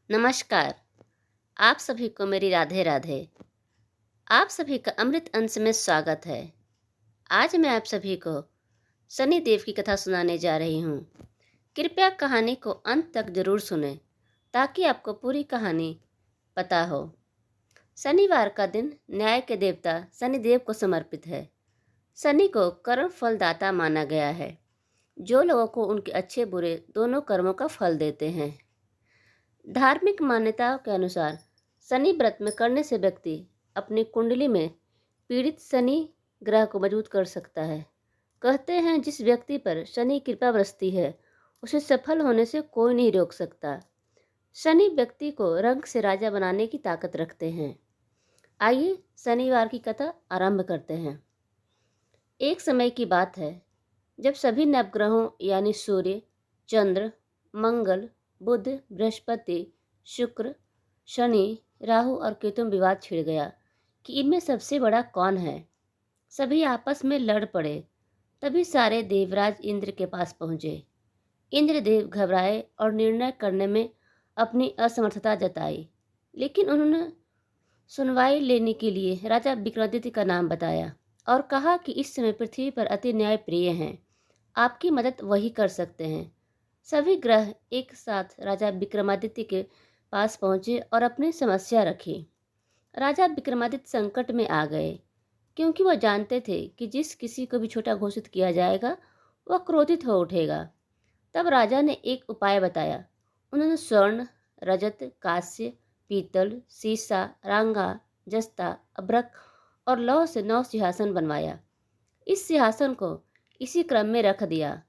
नमस्कार। आप सभी को मेरी राधे राधे। आप सभी का अमृत अंश में स्वागत है। आज मैं आप सभी को सनी देव की कथा सुनाने जा रही हूँ। कृपया कहानी को अंत तक जरूर सुनें ताकि आपको पूरी कहानी पता हो। शनिवार का दिन न्याय के देवता शनि देव को समर्पित है। शनि को कर्म फल दाता माना गया है, जो लोगों को उनके अच्छे बुरे दोनों कर्मों का फल देते हैं। धार्मिक मान्यताओं के अनुसार शनि व्रत में करने से व्यक्ति अपनी कुंडली में पीड़ित शनि ग्रह को मजबूत कर सकता है। कहते हैं जिस व्यक्ति पर शनि कृपा बरसती है उसे सफल होने से कोई नहीं रोक सकता। शनि व्यक्ति को रंग से राजा बनाने की ताकत रखते हैं। आइए शनिवार की कथा आरंभ करते हैं। एक समय की बात है जब सभी नवग्रहों यानी सूर्य, चंद्र, मंगल, बुध, बृहस्पति, शुक्र, शनि, राहु और केतु में विवाद छिड़ गया कि इनमें सबसे बड़ा कौन है। सभी आपस में लड़ पड़े। तभी सारे देवराज इंद्र के पास पहुंचे। इंद्रदेव घबराए और निर्णय करने में अपनी असमर्थता जताई, लेकिन उन्होंने सुनवाई लेने के लिए राजा विक्रमादित्य का नाम बताया और कहा कि इस समय पृथ्वी पर अति न्यायप्रिय हैं, आपकी मदद वही कर सकते हैं। सभी ग्रह एक साथ राजा विक्रमादित्य के पास पहुंचे और अपनी समस्या रखी। राजा विक्रमादित्य संकट में आ गए क्योंकि वह जानते थे कि जिस किसी को भी छोटा घोषित किया जाएगा वह क्रोधित हो उठेगा। तब राजा ने एक उपाय बताया। उन्होंने स्वर्ण, रजत, कांस्य, पीतल, सीसा, रांगा, जस्ता, अभ्रक और लौह से 9 सिंहासन बनवाया। इस सिंहासन को इसी क्रम में रख दिया।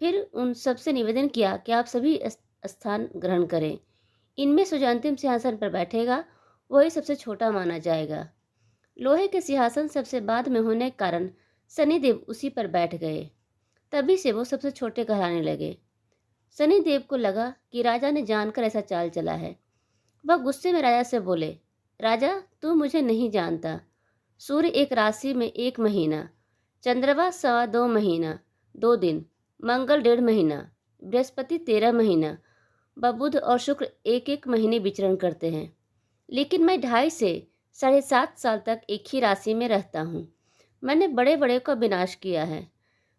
फिर उन सबसे निवेदन किया कि आप सभी स्थान ग्रहण करें। इनमें से जो अंतिम सिंहासन पर बैठेगा वही सबसे छोटा माना जाएगा। लोहे के सिंहासन सबसे बाद में होने के कारण शनिदेव उसी पर बैठ गए। तभी से वो सबसे छोटे कहलाने लगे। शनिदेव को लगा कि राजा ने जानकर ऐसा चाल चला है। वह गुस्से में राजा से बोले, राजा तू मुझे नहीं जानता। सूर्य एक राशि में 1 महीना, चंद्रमा 2.25 महीना 2 दिन, मंगल 1.5 महीना, बृहस्पति 13 महीना, बुध और शुक्र 1-1 महीने विचरण करते हैं। लेकिन मैं 2.5 से 7.5 साल तक एक ही राशि में रहता हूँ। मैंने बड़े बड़े का विनाश किया है।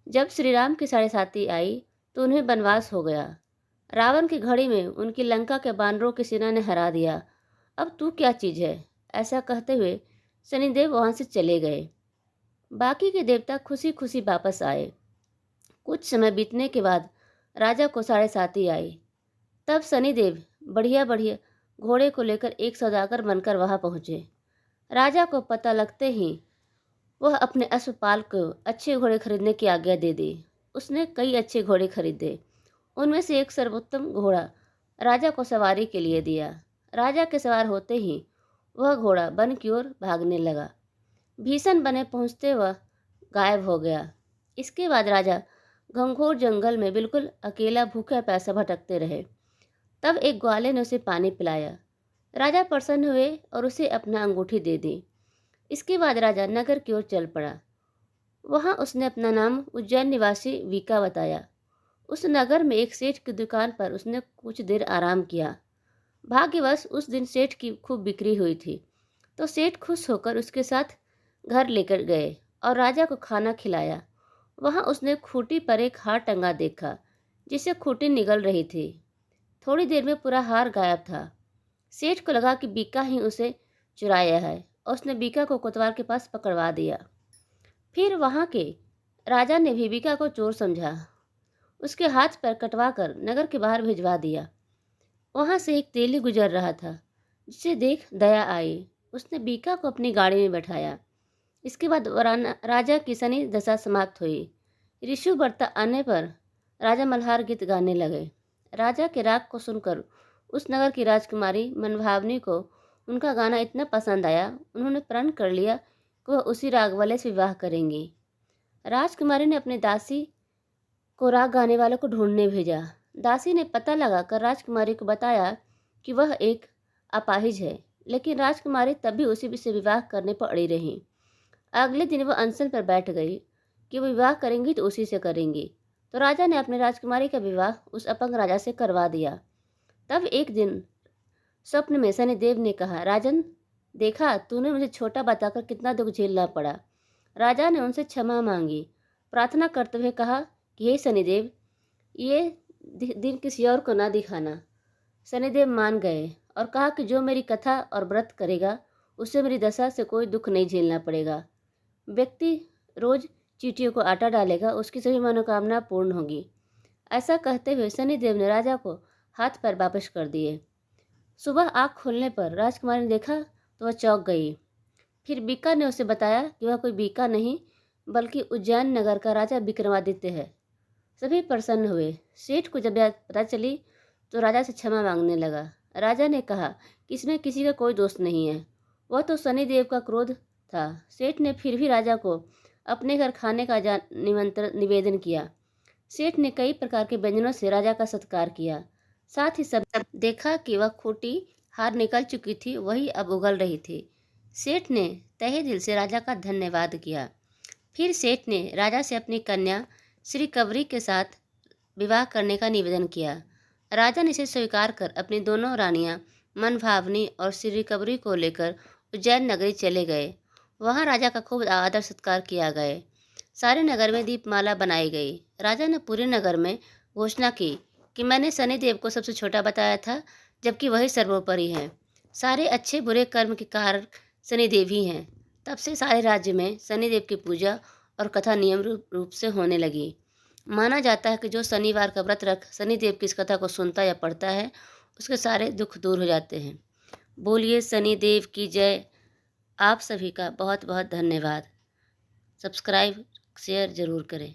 जब श्री राम की 7.5 आई तो उन्हें वनवास हो गया। रावण की घड़ी में उनकी लंका के बानरों की सेना ने हरा दिया। अब तू क्या चीज़ है। ऐसा कहते हुए शनिदेव वहाँ से चले गए। बाकी के देवता खुशी खुशी वापस आए। कुछ समय बीतने के बाद राजा को 7.5 आई। तब शनिदेव बढ़िया बढ़िया घोड़े को लेकर एक सौदागर बनकर वहां पहुंचे। राजा को पता लगते ही वह अपने अश्वपाल को अच्छे घोड़े खरीदने की आज्ञा दे दी। उसने कई अच्छे घोड़े खरीदे। उनमें से एक सर्वोत्तम घोड़ा राजा को सवारी के लिए दिया। राजा के सवार होते ही वह घोड़ा वन की ओर भागने लगा। भीषण बने पहुंचते वह गायब हो गया। इसके बाद राजा घंघोर जंगल में बिल्कुल अकेला भूखा प्यासा भटकते रहे। तब एक ग्वाले ने उसे पानी पिलाया। राजा प्रसन्न हुए और उसे अपना अंगूठी दे दी। इसके बाद राजा नगर की ओर चल पड़ा। वहां उसने अपना नाम उज्जैन निवासी वीका बताया। उस नगर में एक सेठ की दुकान पर उसने कुछ देर आराम किया। भाग्यवश उस दिन सेठ की खूब बिक्री हुई थी, तो सेठ खुश होकर उसके साथ घर लेकर गए और राजा को खाना खिलाया। वहां उसने खूंटी पर एक हार टंगा देखा जिससे खूंटी निगल रही थी। थोड़ी देर में पूरा हार गायब था। सेठ को लगा कि बीका ही उसे चुराया है और उसने बीका को कोतवाल के पास पकड़वा दिया। फिर वहां के राजा ने भी बीका को चोर समझा। उसके हाथ पैर कटवा कर नगर के बाहर भिजवा दिया। वहां से एक तेली गुजर रहा था, जिसे देख दया आई। उसने बीका को अपनी गाड़ी में बैठाया। इसके बाद राजा की शनि दशा समाप्त हुई। ऋषु व्रत आने पर राजा मल्हार गीत गाने लगे। राजा के राग को सुनकर उस नगर की राजकुमारी मनभावनी को उनका गाना इतना पसंद आया, उन्होंने प्रण कर लिया कि वह उसी राग वाले से विवाह करेंगी। राजकुमारी ने अपनी दासी को राग गाने वाले को ढूंढने भेजा। दासी ने पता लगाकर राजकुमारी को बताया कि वह एक अपाहिज है, लेकिन राजकुमारी तब भी उसी से विवाह करने पर अड़ी रही। अगले दिन वह अनशन पर बैठ गई कि वो विवाह करेंगी तो उसी से करेंगी। तो राजा ने अपने राजकुमारी का विवाह उस अपंग राजा से करवा दिया। तब एक दिन स्वप्न में शनिदेव ने कहा, राजन, देखा तूने मुझे छोटा बताकर कितना दुख झेलना पड़ा। राजा ने उनसे क्षमा मांगी, प्रार्थना करते हुए कहा कि हे शनिदेव, ये दिन किसी और को ना दिखाना। शनिदेव मान गए और कहा कि जो मेरी कथा और व्रत करेगा उसे मेरी दशा से कोई दुख नहीं झेलना पड़ेगा। व्यक्ति रोज चींटियों को आटा डालेगा, उसकी सभी मनोकामना पूर्ण होगी। ऐसा कहते हुए शनिदेव ने राजा को हाथ पैर वापस कर दिए। सुबह आँख खोलने पर राजकुमारी ने देखा तो वह चौंक गई। फिर बीका ने उसे बताया कि वह कोई बीका नहीं बल्कि उज्जैन नगर का राजा विक्रमादित्य है। सभी प्रसन्न हुए। सेठ को जब यह पता चली तो राजा से क्षमा मांगने लगा। राजा ने कहा कि इसमें किसी का कोई दोष नहीं है, वह तो शनिदेव का क्रोध था। सेठ ने फिर भी राजा को अपने घर खाने का निवेदन किया। सेठ ने कई प्रकार के व्यंजनों से राजा का सत्कार किया। साथ ही सब देखा कि वह खूंटी हार निकल चुकी थी, वही अब उगल रही थी। सेठ ने तहे दिल से राजा का धन्यवाद किया। फिर सेठ ने राजा से अपनी कन्या श्री कवरी के साथ विवाह करने का निवेदन किया। राजा ने इसे स्वीकार कर अपनी दोनों रानियां मनभावनी और श्री कवरी को लेकर उज्जैन नगरी चले गए। वहां राजा का खूब आदर सत्कार किया गया। सारे नगर में दीपमाला बनाई गई। राजा ने पूरे नगर में घोषणा की कि मैंने शनिदेव को सबसे छोटा बताया था, जबकि वही सर्वोपरि है। सारे अच्छे बुरे कर्म के कारक शनिदेव ही हैं। तब से सारे राज्य में शनिदेव की पूजा और कथा नियम रूप से होने लगी। माना जाता है कि जो शनिवार का व्रत रख शनिदेव की इस कथा को सुनता या पढ़ता है, उसके सारे दुख दूर हो जाते हैं। बोलिए शनिदेव की जय। आप सभी का बहुत बहुत धन्यवाद। सब्सक्राइब शेयर ज़रूर करें।